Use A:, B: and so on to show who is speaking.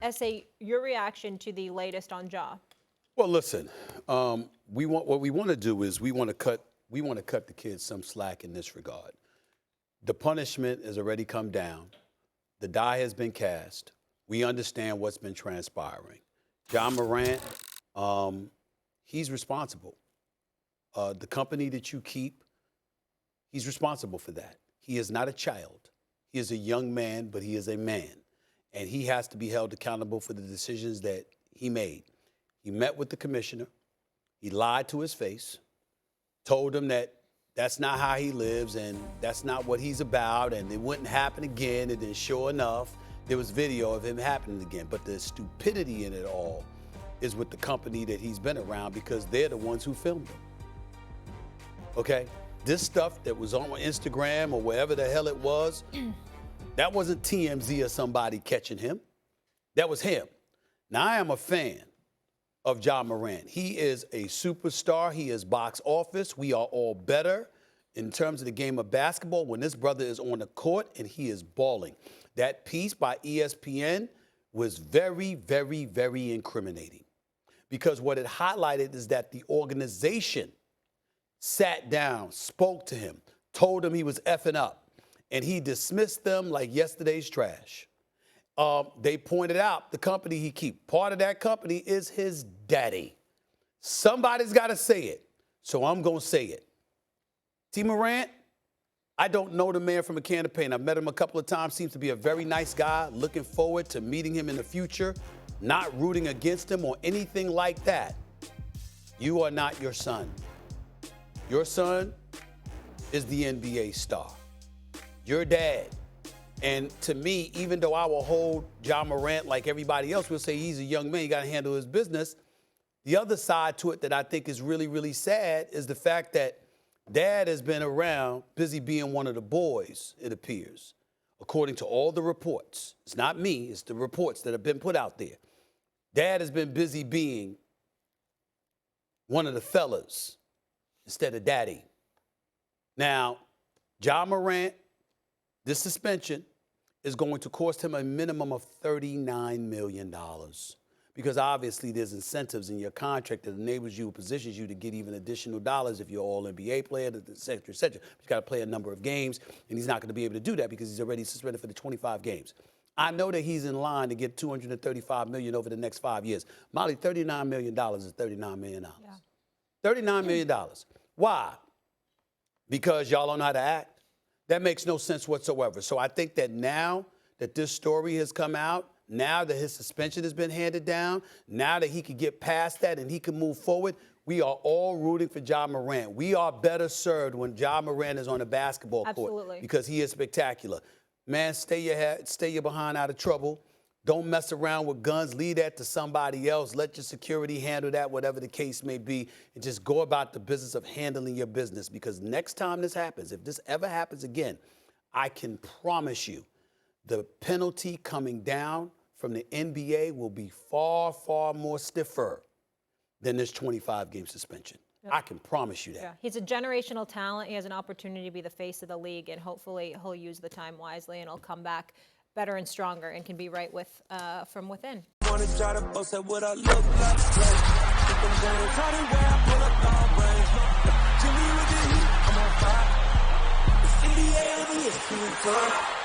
A: Essay, your reaction to the latest on Ja?
B: Well, listen, what we want to do is we want to cut the kids some slack in this regard. The punishment has already come down. The die has been cast. We understand what's been transpiring. Ja Morant, he's responsible. The company that you keep, he's responsible for that. He is not a child. He is a young man, but he is a man. And he has to be held accountable for the decisions that he made. He met with the commissioner. He lied to his face, told him that that's not how he lives and that's not what he's about and it wouldn't happen again. And then sure enough, there was video of him happening again. But the stupidity in it all is with the company that he's been around because they're the ones who filmed him. Okay? This stuff that was on Instagram or wherever the hell it was, that wasn't TMZ or somebody catching him. That was him. Now, I am a fan of Ja Morant. He is a superstar. He is box office. We are all better in terms of the game of basketball when this brother is on the court and he is balling. That piece by ESPN was very, very, very incriminating because what it highlighted is that the organization sat down, spoke to him, told him he was effing up, and he dismissed them like yesterday's trash. They pointed out the company he keeps. Part of that company is his daddy. Somebody's got to say it, so I'm going to say it. T. Morant, I don't know the man from a can of paint. I've met him a couple of times. Seems to be a very nice guy. Looking forward to meeting him in the future. Not rooting against him or anything like that. You are not your son. Your son is the NBA star. Your dad. And to me, even though I will hold Ja Morant like everybody else will say he's a young man, he got to handle his business. The other side to it that I think is really, really sad is the fact that dad has been around busy being one of the boys, it appears, according to all the reports. It's not me, it's the reports that have been put out there. Dad has been busy being one of the fellas instead of daddy. Now, Ja Morant, this suspension is going to cost him a minimum of $39 million because obviously there's incentives in your contract that enables you, positions you to get even additional dollars if you're an all-NBA player, et cetera, et cetera. But you've got to play a number of games, and he's not going to be able to do that because he's already suspended for the 25 games. I know that he's in line to get $235 million over the next 5 years. Molly, $39 million is $39 million. Yeah. $39 million. Why? Because y'all don't know how to act? That makes no sense whatsoever. So I think that now that this story has come out, now that his suspension has been handed down, now that he can get past that and he can move forward, we are all rooting for Ja Morant. We are better served when Ja Morant is on a basketball court because he is spectacular. Man, stay your behind out of trouble. Don't mess around with guns. Leave that to somebody else. Let your security handle that, whatever the case may be, and just go about the business of handling your business because next time this happens, if this ever happens again, I can promise you the penalty coming down from the NBA will be far, far more stiffer than this 25-game suspension. Yep. I can promise you that.
A: Yeah. He's a generational talent. He has an opportunity to be the face of the league, and hopefully he'll use the time wisely and he'll come back better and stronger and can be right with from within.
C: Wanna try to boast at what I look like. Think I'm gonna try to wear, pull up all brains. Jimmy with the heat, I'm on fire. It's NBA on the ESPN.